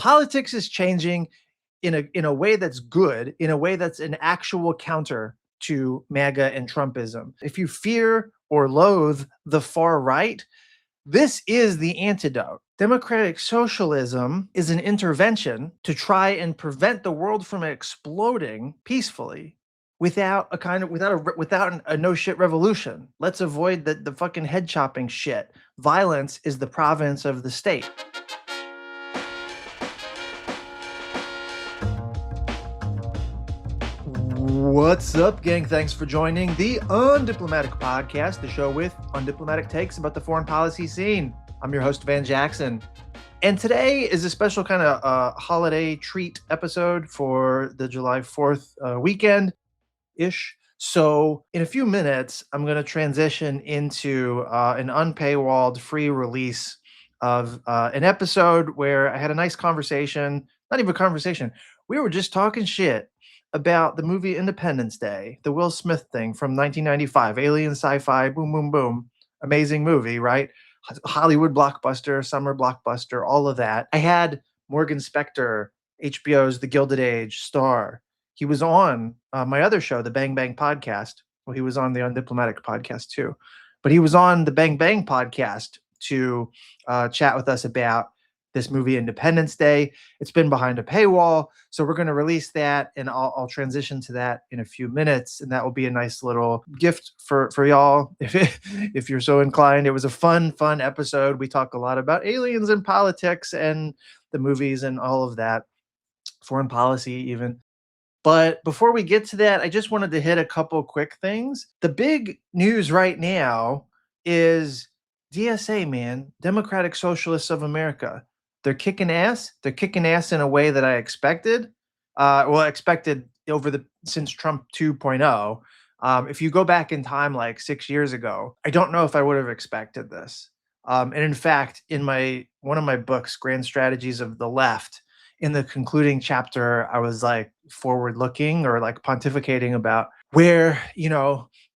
politics is changing in a way that's good, in a way that's an actual counter to MAGA and Trumpism. If you fear or loathe the far right, this is the antidote. Democratic socialism is an intervention to try and prevent the world from exploding peacefully without a no shit revolution. Let's avoid the fucking head chopping shit. Violence is the province of the state. What's up, gang? Thanks for joining the Undiplomatic Podcast, the show with undiplomatic takes about the foreign policy scene. I'm your host, Van Jackson. And today is a special kind of holiday treat episode for the July 4th weekend-ish. So in a few minutes, I'm going to transition into an unpaywalled free release of an episode where I had a nice conversation, not even a conversation. We were just talking shit about the movie Independence Day, the Will Smith thing from 1995, alien sci-fi, boom, boom, boom. Amazing movie, right? Hollywood blockbuster, summer blockbuster, all of that. I had Morgan Spector, HBO's The Gilded Age star. He was on my other show, the Bang Bang Podcast. Well, he was on the Undiplomatic Podcast too. But he was on the Bang Bang Podcast to chat with us about this movie Independence Day. It's been behind a paywall, so we're going to release that, and I'll transition to that in a few minutes, and that will be a nice little gift for y'all if you're so inclined. It was a fun episode. We talk a lot about aliens and politics and the movies and all of that, foreign policy even. But before we get to that, I just wanted to hit a couple quick things. The big news right now is DSA, man, Democratic Socialists of America. They're kicking ass. They're kicking ass in a way that I expected. Expected since Trump 2.0. If you go back in time like 6 years ago, I don't know if I would have expected this. And in fact, in one of my books, Grand Strategies of the Left, in the concluding chapter, I was like forward-looking or like pontificating about where,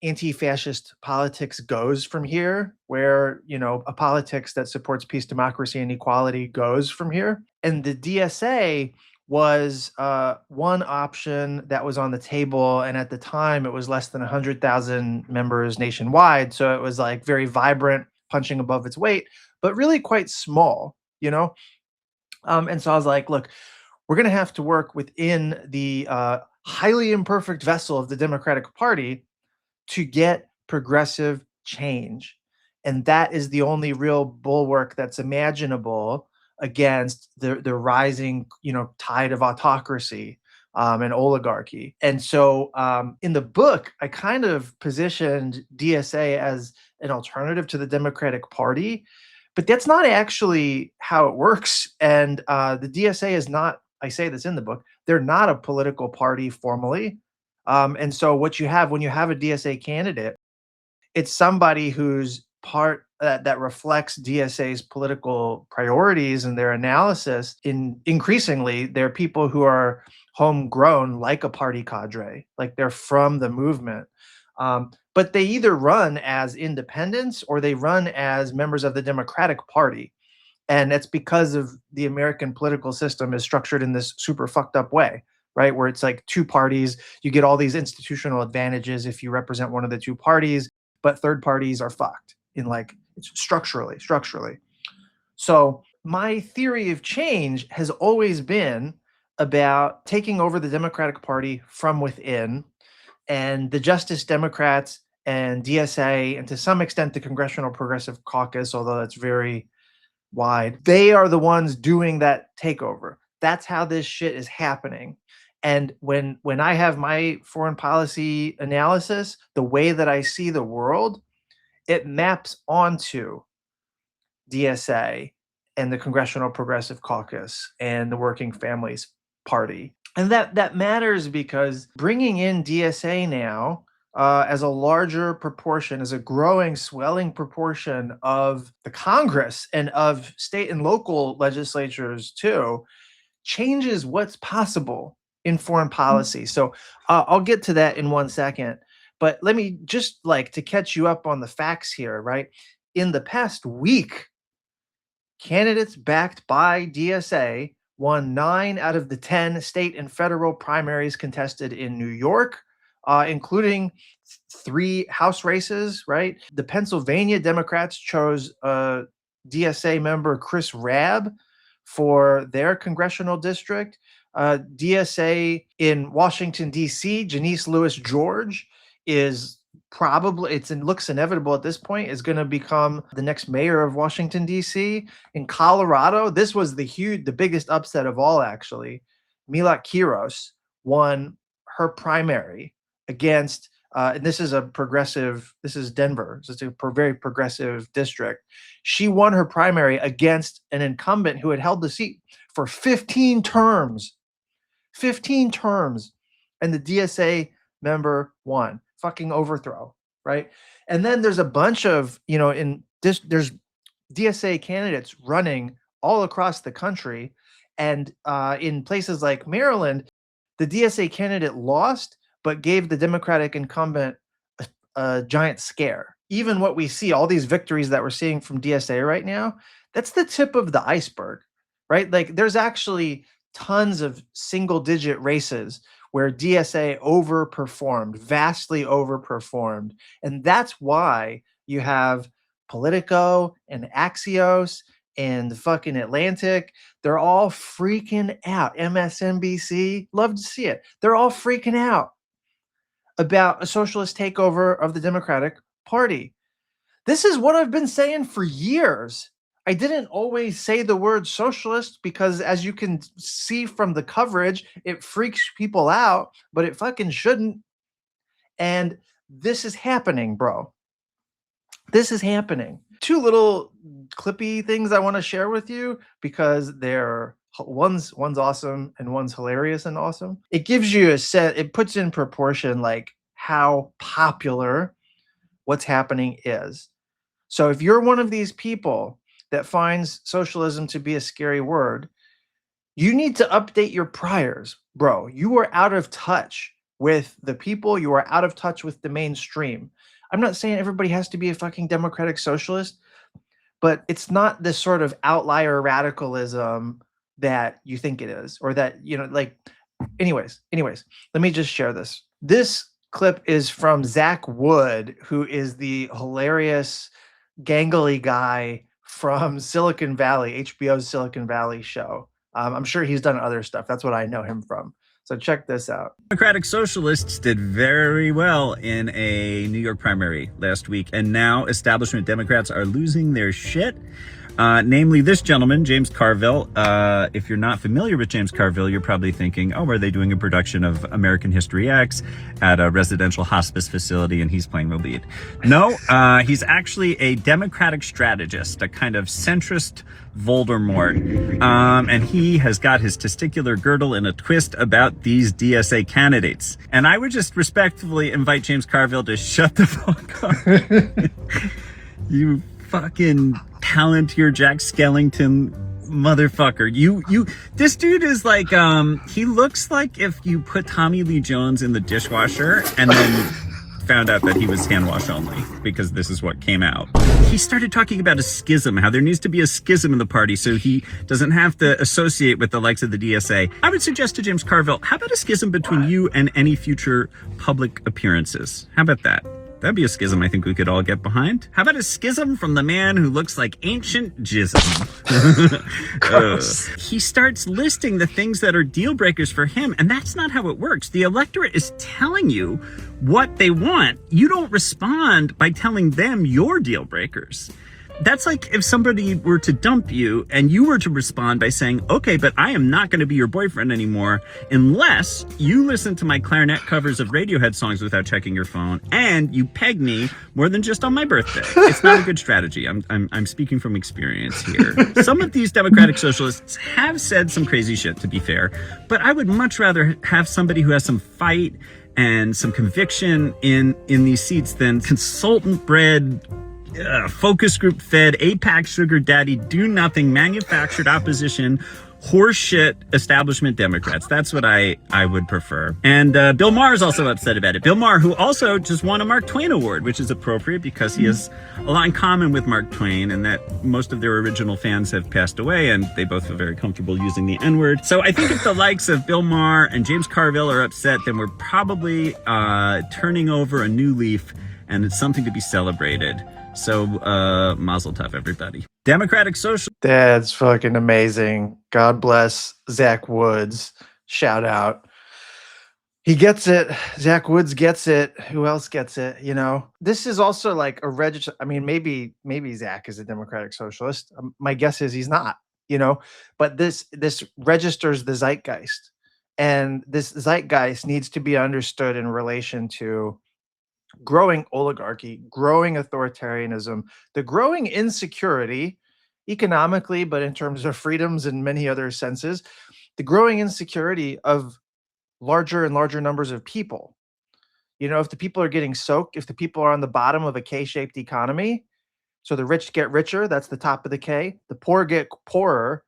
anti-fascist politics goes from here, where, a politics that supports peace, democracy, and equality goes from here. And the DSA was one option that was on the table. And at the time, it was less than 100,000 members nationwide. So it was like very vibrant, punching above its weight, but really quite small, And so I was like, look, we're going to have to work within the highly imperfect vessel of the Democratic Party to get progressive change. And that is the only real bulwark that's imaginable against the rising, tide of autocracy and oligarchy. And so in the book, I kind of positioned DSA as an alternative to the Democratic Party, but that's not actually how it works. And the DSA is not, I say this in the book, they're not a political party formally. And so what you have when you have a DSA candidate, it's somebody who's part that reflects DSA's political priorities and their analysis. Increasingly, they're people who are homegrown, like a party cadre, like they're from the movement. But they either run as independents or they run as members of the Democratic Party. And that's because of the American political system is structured in this super fucked up way, right? Where it's like two parties, you get all these institutional advantages if you represent one of the two parties, but third parties are fucked it's structurally. So my theory of change has always been about taking over the Democratic Party from within, and the Justice Democrats and DSA, and to some extent the Congressional Progressive Caucus, although that's very wide, they are the ones doing that takeover. That's how this shit is happening. And when I have my foreign policy analysis, the way that I see the world, it maps onto DSA and the Congressional Progressive Caucus and the Working Families Party. And that matters because bringing in DSA now as a larger proportion, as a growing, swelling proportion of the Congress and of state and local legislatures too, changes what's possible in foreign policy. So I'll get to that in 1 second. But let me just to catch you up on the facts here, right? In the past week, candidates backed by DSA won 9 out of the 10 state and federal primaries contested in New York, including 3 House races, right? The Pennsylvania Democrats chose DSA member Chris Rabb for their congressional district. DSA in Washington, D.C., Janice Lewis George is probably, it looks inevitable at this point, is going to become the next mayor of Washington, D.C. In Colorado, this was the biggest upset of all, actually. Mila Kiros won her primary against, and this is this is Denver, so it's a very progressive district. She won her primary against an incumbent who had held the seat for 15 terms. 15 terms. And the DSA member won. Fucking overthrow, right? And then there's a bunch of, there's DSA candidates running all across the country. And in places like Maryland, the DSA candidate lost, but gave the Democratic incumbent a giant scare. Even what we see, all these victories that we're seeing from DSA right now, that's the tip of the iceberg, right? Like there's actually tons of single-digit races where DSA overperformed, vastly overperformed. And that's why you have Politico and Axios and the fucking Atlantic. They're all freaking out. MSNBC, love to see it. They're all freaking out about a socialist takeover of the Democratic Party. This is what I've been saying for years. I didn't always say the word socialist because, as you can see from the coverage, it freaks people out, but it fucking shouldn't. And this is happening, bro. This is happening. 2 little clippy things I want to share with you because one's awesome and one's hilarious and awesome. It gives you it puts in proportion like how popular what's happening is. So if you're one of these people that finds socialism to be a scary word, you need to update your priors, bro. You are out of touch with the people. You are out of touch with the mainstream. I'm not saying everybody has to be a fucking democratic socialist, but it's not this sort of outlier radicalism that you think it is, or that, anyways, let me just share this. This clip is from Zach Wood, who is the hilarious gangly guy from Silicon Valley, HBO's Silicon Valley show. I'm sure he's done other stuff. That's what I know him from. So check this out. Democratic Socialists did very well in a New York primary last week, and now establishment Democrats are losing their shit. Namely this gentleman, James Carville. If you're not familiar with James Carville, you're probably thinking, oh, are they doing a production of American History X at a residential hospice facility and he's playing the lead? No, he's actually a Democratic strategist, a kind of centrist Voldemort. And he has got his testicular girdle in a twist about these DSA candidates. And I would just respectfully invite James Carville to shut the fuck up. You fucking Palantir Jack Skellington motherfucker. This dude is like, he looks like if you put Tommy Lee Jones in the dishwasher and then found out that he was hand wash only, because this is what came out. He started talking about a schism, how there needs to be a schism in the party so he doesn't have to associate with the likes of the DSA. I would suggest to James Carville, how about a schism between you and any future public appearances? How about that? That'd be a schism I think we could all get behind. How about a schism from the man who looks like ancient jism? He starts listing the things that are deal breakers for him, and that's not how it works. The electorate is telling you what they want. You don't respond by telling them your deal breakers. That's like if somebody were to dump you and you were to respond by saying, okay, but I am not going to be your boyfriend anymore unless you listen to my clarinet covers of Radiohead songs without checking your phone and you peg me more than just on my birthday. It's not a good strategy. I'm speaking from experience here. Some of these Democratic Socialists have said some crazy shit, to be fair, but I would much rather have somebody who has some fight and some conviction in these seats than consultant bred, focus group fed, APAC sugar daddy, do nothing, manufactured opposition horseshit establishment Democrats. That's what I would prefer. And Bill Maher is also upset about it. Bill Maher, who also just won a Mark Twain Award, which is appropriate because he has a lot in common with Mark Twain, and that most of their original fans have passed away, and they both feel very comfortable using the N-word. So I think if the likes of Bill Maher and James Carville are upset, then we're probably turning over a new leaf, and it's something to be celebrated. So mazel tov, everybody. Democratic Socialists. That's fucking amazing. God bless Zach Woods. Shout out. He gets it. Zach Woods gets it. Who else gets it? You know, this is also like a register. I mean, maybe Zach is a Democratic Socialist. My guess is he's not, you know, but this registers the zeitgeist, and this zeitgeist needs to be understood in relation to growing oligarchy, growing authoritarianism, the growing insecurity economically, but in terms of freedoms and many other senses, the growing insecurity of larger and larger numbers of people. You know, if the people are getting soaked, if the people are on the bottom of a K-shaped economy, so the rich get richer, that's the top of the K, the poor get poorer,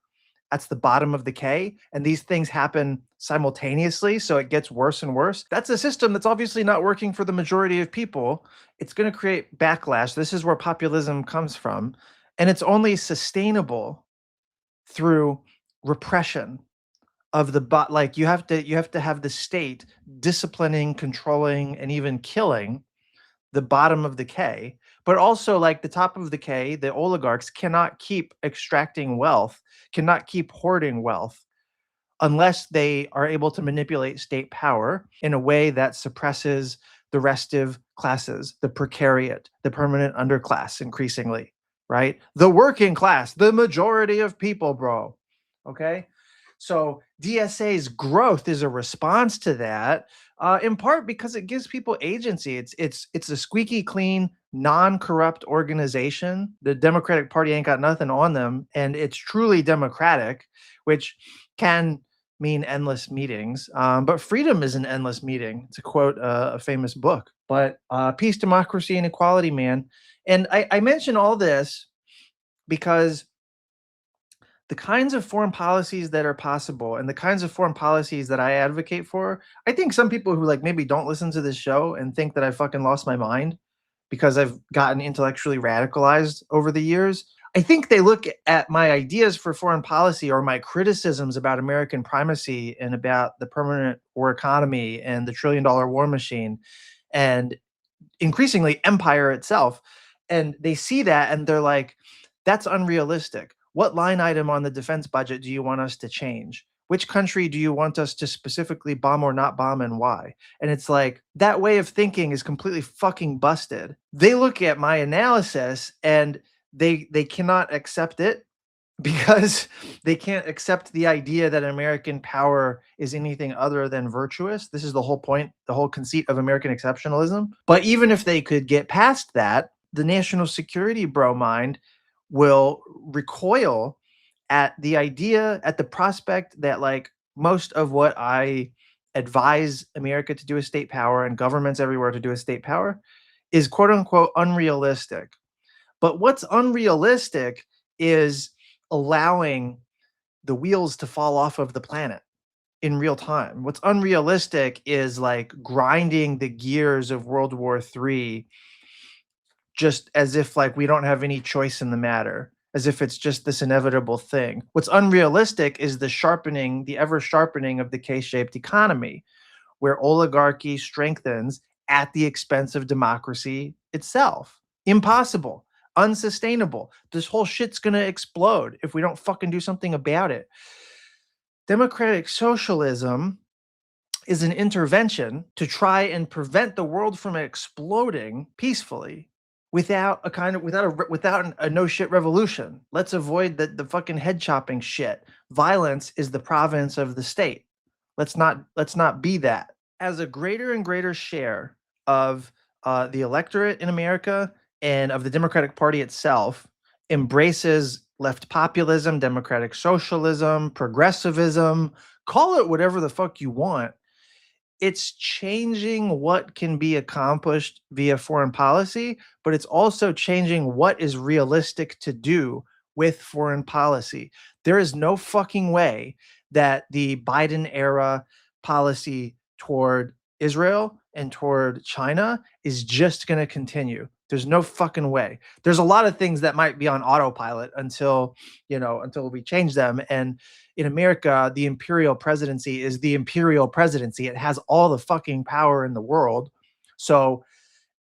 that's the bottom of the K, and these things happen simultaneously, so it gets worse and worse. That's a system that's obviously not working for the majority of people. It's going to create backlash. This is where populism comes from, and it's only sustainable through repression of the like you have to have the state disciplining, controlling, and even killing the bottom of the K, but also like the top of the K, the oligarchs cannot keep extracting wealth, cannot keep hoarding wealth unless they are able to manipulate state power in a way that suppresses the restive classes, the precariat, the permanent underclass increasingly, right? The working class, the majority of people, bro. Okay? So DSA's growth is a response to that, in part because it gives people agency. It's a squeaky clean, non-corrupt organization. The Democratic Party ain't got nothing on them, and it's truly democratic, which can mean endless meetings. But freedom is an endless meeting, to quote a famous book. But peace, democracy, and equality, man. And I mention all this because the kinds of foreign policies that are possible and the kinds of foreign policies that I advocate for, I think some people who like maybe don't listen to this show and think that I fucking lost my mind because I've gotten intellectually radicalized over the years. I think they look at my ideas for foreign policy or my criticisms about American primacy and about the permanent war economy and the trillion-dollar war machine and increasingly empire itself. And they see that and they're like, that's unrealistic. What line item on the defense budget do you want us to change? Which country do you want us to specifically bomb or not bomb, and why? And it's like, that way of thinking is completely fucking busted. They look at my analysis and they cannot accept it because they can't accept the idea that American power is anything other than virtuous. This is the whole point, the whole conceit of American exceptionalism. But even if they could get past that, the national security bro mind will recoil at the idea, at the prospect that like most of what I advise America to do as state power and governments everywhere to do as state power is quote unquote unrealistic. But what's unrealistic is allowing the wheels to fall off of the planet in real time. What's unrealistic is like grinding the gears of World War III just as if like we don't have any choice in the matter, as if it's just this inevitable thing. What's unrealistic is the sharpening, the ever sharpening of the K-shaped economy, where oligarchy strengthens at the expense of democracy itself. Impossible, unsustainable. This whole shit's gonna explode if we don't fucking do something about it. Democratic socialism is an intervention to try and prevent the world from exploding peacefully without a no shit revolution. Let's avoid the fucking head chopping shit. Violence is the province of the state. Let's not be that. As a greater and greater share of the electorate in America and of the Democratic Party itself embraces left populism, democratic socialism, progressivism, call it whatever the fuck you want, it's changing what can be accomplished via foreign policy, but it's also changing what is realistic to do with foreign policy. There is no fucking way that the Biden era policy toward Israel and toward China is just going to continue. There's no fucking way. There's a lot of things that might be on autopilot until, until we change them. And in America, the imperial presidency is the imperial presidency. It has all the fucking power in the world. So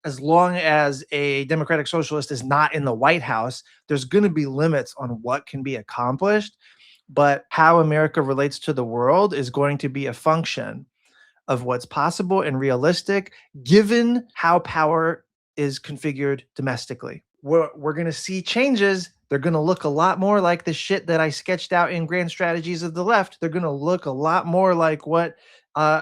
as long as a Democratic Socialist is not in the White House, there's going to be limits on what can be accomplished. But how America relates to the world is going to be a function of what's possible and realistic, given how power is configured domestically. We're going to see changes. They're going to look a lot more like the shit that I sketched out in Grand Strategies of the Left. They're going to look a lot more like what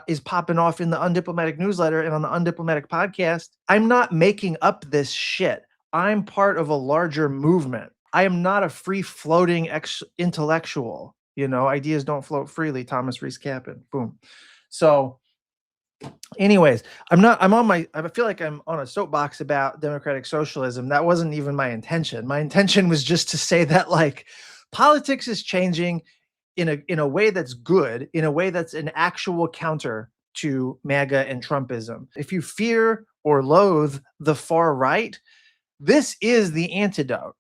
is popping off in the Undiplomatic newsletter and on the Undiplomatic podcast. I'm not making up this shit. I'm part of a larger movement. I am not a free-floating intellectual. Ideas don't float freely. Thomas Rees Capon. Boom. So anyways, I feel like I'm on a soapbox about democratic socialism. That wasn't even my intention. My intention was just to say that politics is changing in a way that's good, in a way that's an actual counter to MAGA and Trumpism. If you fear or loathe the far right, this is the antidote.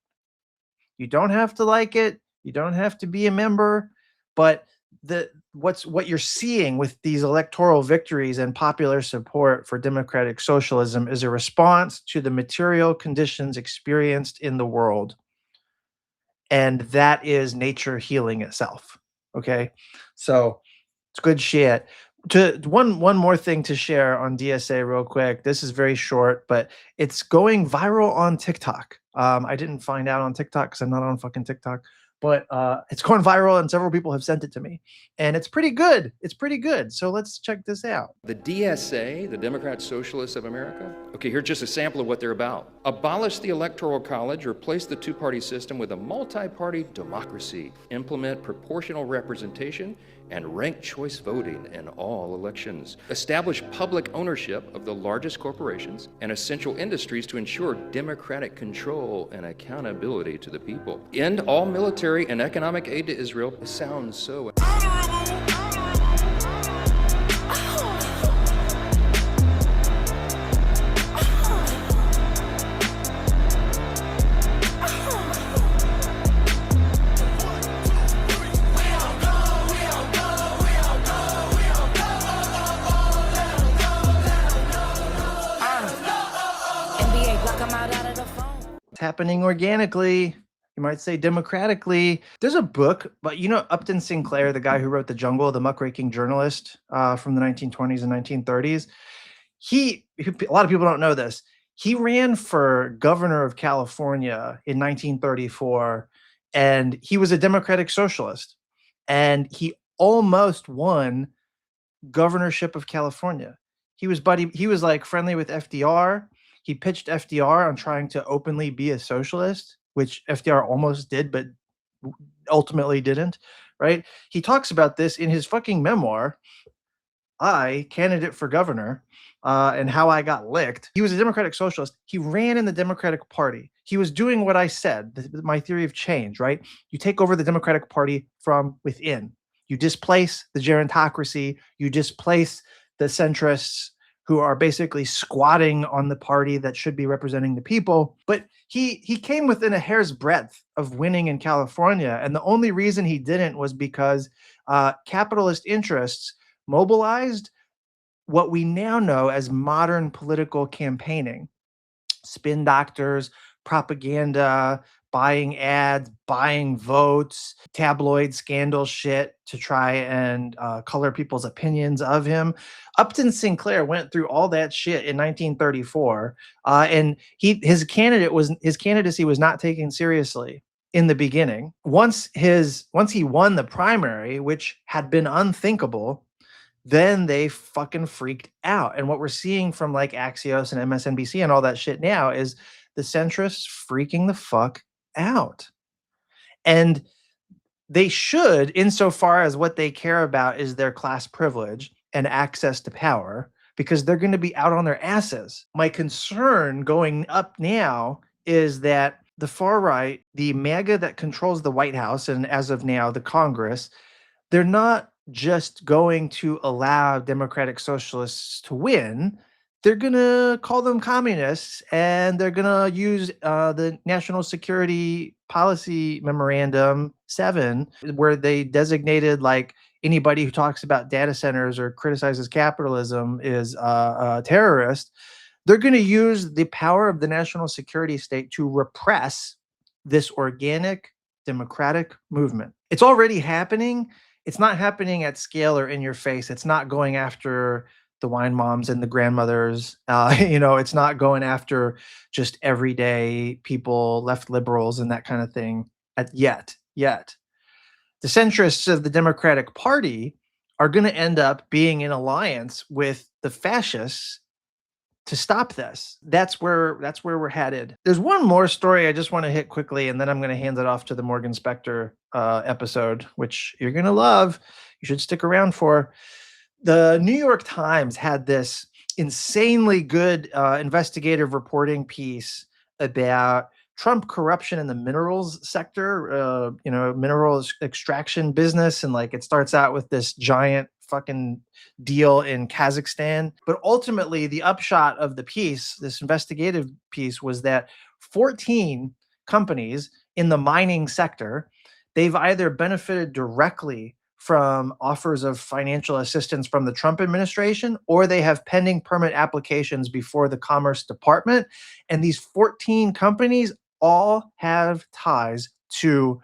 You don't have to like it. You don't have to be a member, but what you're seeing with these electoral victories and popular support for democratic socialism is a response to the material conditions experienced in the world. And that is nature healing itself. Okay. So it's good shit. One more thing to share on DSA real quick. This is very short, but it's going viral on TikTok. I didn't find out on TikTok because I'm not on fucking TikTok, but it's going viral and several people have sent it to me, and it's pretty good. It's pretty good. So let's check this out. The DSA, the Democratic Socialists of America. Okay, here's just a sample of what they're about. Abolish the Electoral College, replace the two-party system with a multi-party democracy, implement proportional representation and ranked choice voting in all elections. Establish public ownership of the largest corporations and essential industries to ensure democratic control and accountability to the people. End all military and economic aid to Israel. It sounds so happening organically. You might say democratically. There's a book, but Upton Sinclair, the guy who wrote The Jungle, the muckraking journalist from the 1920s and 1930s. A lot of people don't know this. He ran for governor of California in 1934, and he was a democratic socialist, and he almost won governorship of California. He was like friendly with FDR. He pitched FDR on trying to openly be a socialist, which FDR almost did, but ultimately didn't, right? He talks about this in his fucking memoir, I, Candidate for Governor, and how I got licked. He was a democratic socialist. He ran in the Democratic Party. He was doing what I said, my theory of change, right? You take over the Democratic Party from within. You displace the gerontocracy. You displace the centrists who are basically squatting on the party that should be representing the people. But he came within a hair's breadth of winning in California. And the only reason he didn't was because capitalist interests mobilized what we now know as modern political campaigning. Spin doctors, propaganda, buying ads, buying votes, tabloid scandal shit to try and color people's opinions of him. Upton Sinclair went through all that shit in 1934, and his candidacy was not taken seriously in the beginning. Once he won the primary, which had been unthinkable, then they fucking freaked out. And what we're seeing from like Axios and MSNBC and all that shit now is the centrists freaking the fuck out. And they should, insofar as what they care about is their class privilege and access to power, because they're going to be out on their asses. My concern going up now is that the far right, the MAGA that controls the White House and as of now, the Congress, they're not just going to allow Democratic Socialists to win. They're going to call them communists and they're going to use the National Security Policy Memorandum 7, where they designated like anybody who talks about data centers or criticizes capitalism is a terrorist. They're going to use the power of the national security state to repress this organic democratic movement. It's already happening. It's not happening at scale or in your face. It's not going after the wine moms and the grandmothers. It's not going after just everyday people, left liberals, and that kind of thing yet. The centrists of the Democratic Party are going to end up being in alliance with the fascists to stop this. That's where we're headed. There's one more story I just want to hit quickly, and then I'm going to hand it off to the Morgan Spector episode, which you're going to love. You should stick around for. The New York Times had this insanely good investigative reporting piece about Trump corruption in the minerals sector, minerals extraction business. And like it starts out with this giant fucking deal in Kazakhstan. But ultimately, the upshot of the piece, this investigative piece, was that 14 companies in the mining sector, they've either benefited directly from offers of financial assistance from the Trump administration, or they have pending permit applications before the Commerce Department. And these 14 companies all have ties to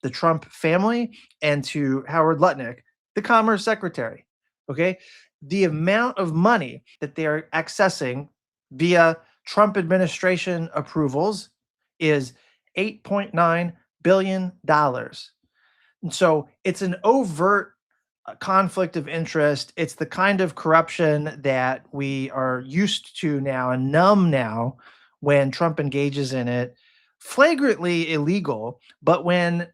the Trump family and to Howard Lutnick, the Commerce Secretary. Okay. The amount of money that they are accessing via Trump administration approvals is $8.9 billion. And so it's an overt conflict of interest. It's the kind of corruption that we are used to now and numb now when Trump engages in it. Flagrantly illegal, but when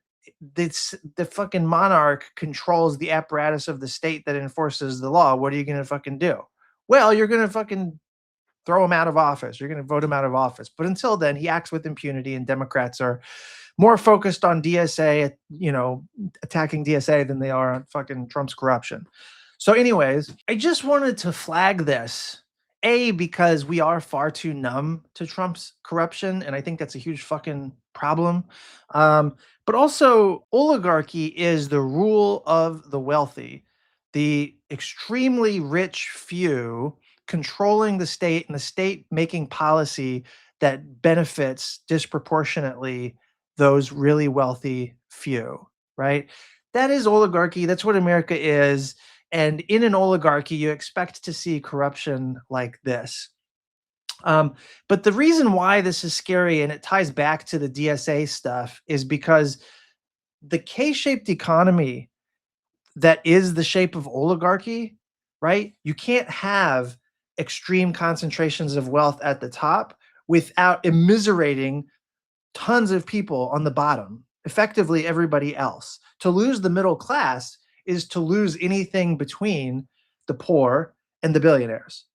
the fucking monarch controls the apparatus of the state that enforces the law, what are you going to fucking do? Well, you're going to fucking throw him out of office. You're going to vote him out of office. But until then, he acts with impunity, and Democrats are more focused on DSA, attacking DSA than they are on fucking Trump's corruption. So anyways, I just wanted to flag this, because we are far too numb to Trump's corruption, and I think that's a huge fucking problem. But also, oligarchy is the rule of the wealthy, the extremely rich few controlling the state, and the state making policy that benefits disproportionately those really wealthy few, right? That is oligarchy. That's what America is. And in an oligarchy, you expect to see corruption like this. But the reason why this is scary, and it ties back to the DSA stuff, is because the K-shaped economy that is the shape of oligarchy, right? You can't have extreme concentrations of wealth at the top without immiserating tons of people on the bottom, effectively everybody else. To lose the middle class is to lose anything between the poor and the billionaires.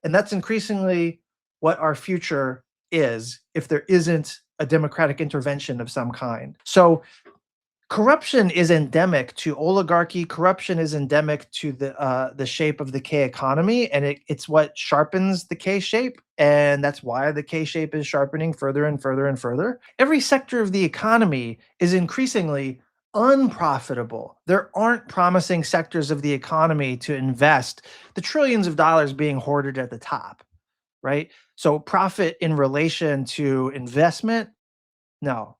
And that's increasingly what our future is if there isn't a democratic intervention of some kind. So corruption is endemic to oligarchy. Corruption is endemic to the shape of the K economy, and it's what sharpens the K shape, and that's why the K shape is sharpening further and further and further. Every sector of the economy is increasingly unprofitable. There aren't promising sectors of the economy to invest the trillions of dollars being hoarded at the top, right? So profit in relation to investment, no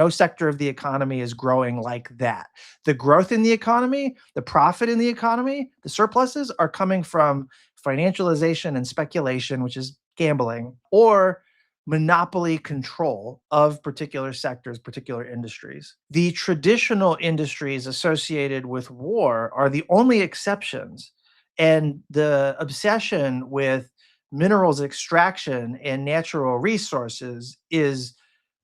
sector of the economy is growing like that. The growth in the economy, the profit in the economy, the surpluses are coming from financialization and speculation, which is gambling, or monopoly control of particular sectors, particular industries. The traditional industries associated with war are the only exceptions. And the obsession with minerals extraction and natural resources is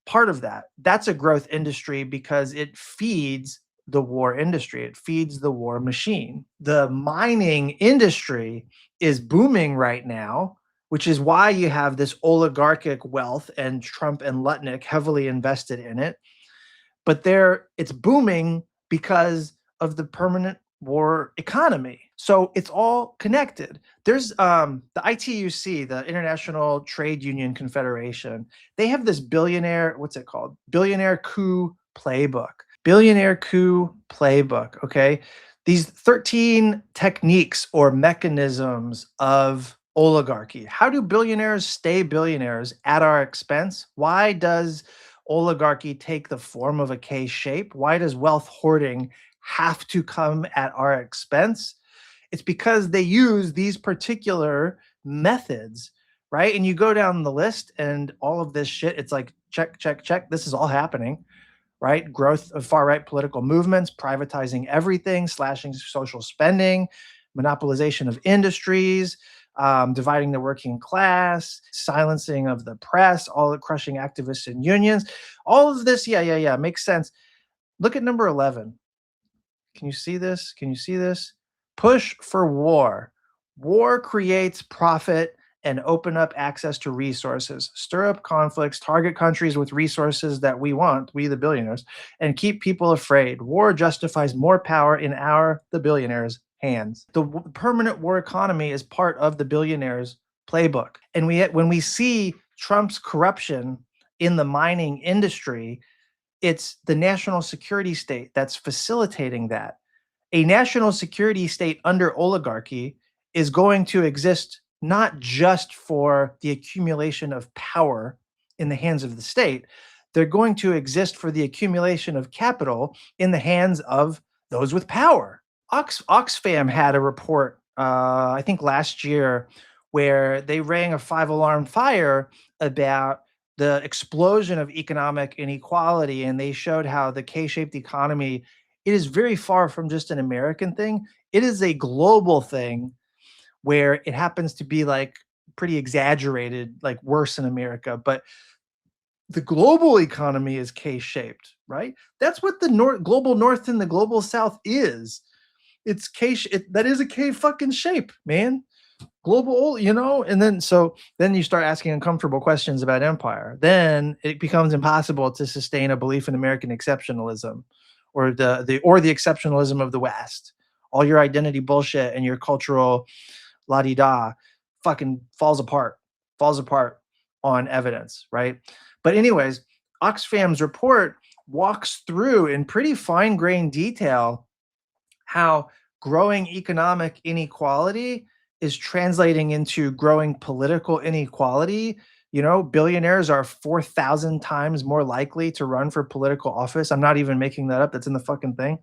part of that. That's a growth industry because it feeds the war industry. It feeds the war machine. The mining industry is booming right now which is why you have this oligarchic wealth and Trump and Lutnick heavily invested in it. But it's booming because of the permanent war economy. So it's all connected. There's the ITUC, the International Trade Union Confederation. They have this billionaire, what's it called? Billionaire Coup Playbook. Billionaire Coup Playbook, okay? These 13 techniques or mechanisms of oligarchy. How do billionaires stay billionaires at our expense? Why does oligarchy take the form of a K shape? Why does wealth hoarding have to come at our expense? It's because they use these particular methods, right? And you go down the list and all of this shit, it's like, check, check, check. This is all happening, right? Growth of far-right political movements, privatizing everything, slashing social spending, monopolization of industries, dividing the working class, silencing of the press, all the crushing activists and unions. All of this, yeah, makes sense. Look at number 11. Can you see this? Can you see this? Push for war. War creates profit and open up access to resources, stir up conflicts, target countries with resources that we want, we the billionaires, and keep people afraid. War justifies more power in the billionaires' hands. The permanent war economy is part of the billionaires' playbook. And when we see Trump's corruption in the mining industry, it's the national security state that's facilitating that. A national security state under oligarchy is going to exist not just for the accumulation of power in the hands of the state, they're going to exist for the accumulation of capital in the hands of those with power. Oxfam had a report, I think last year, where they rang a 5-alarm fire about the explosion of economic inequality, and they showed how the K-shaped economy, it is very far from just an American thing. It is a global thing where it happens to be like pretty exaggerated, like worse in America, but the global economy is K-shaped, right? That's what the global North and the global South is. It's that is a K fucking shape, man. Global, and then you start asking uncomfortable questions about empire. Then it becomes impossible to sustain a belief in American exceptionalism or the exceptionalism of the West. All your identity bullshit and your cultural la-di-da fucking falls apart on evidence, right? But anyways, Oxfam's report walks through in pretty fine-grained detail how growing economic inequality is translating into growing political inequality. Billionaires are 4,000 times more likely to run for political office. I'm not even making that up. That's in the fucking thing.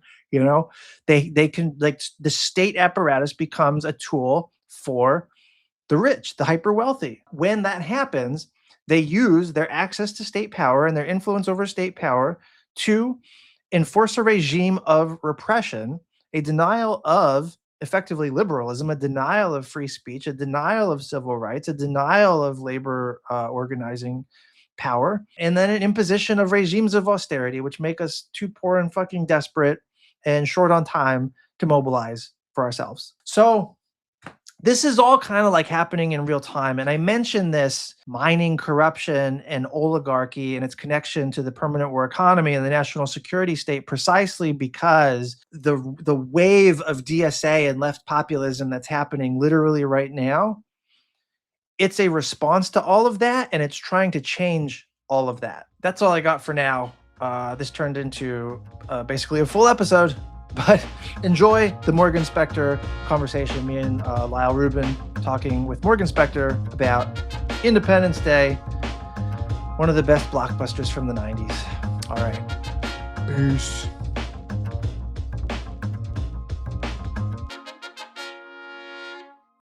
They can, like, the state apparatus becomes a tool for the rich, the hyper wealthy. When that happens, they use their access to state power and their influence over state power to enforce a regime of repression, a denial of effectively liberalism, a denial of free speech, a denial of civil rights, a denial of labor organizing power, and then an imposition of regimes of austerity, which make us too poor and fucking desperate and short on time to mobilize for ourselves. So this is all kind of like happening in real time. And I mentioned this mining corruption and oligarchy and its connection to the permanent war economy and the national security state precisely because the wave of DSA and left populism that's happening literally right now, it's a response to all of that, and it's trying to change all of that. That's all I got for now. This turned into basically a full episode. But enjoy the Morgan Spector conversation. Me and Lyle Rubin talking with Morgan Spector about Independence Day, one of the best blockbusters from the 90s. All right. Peace.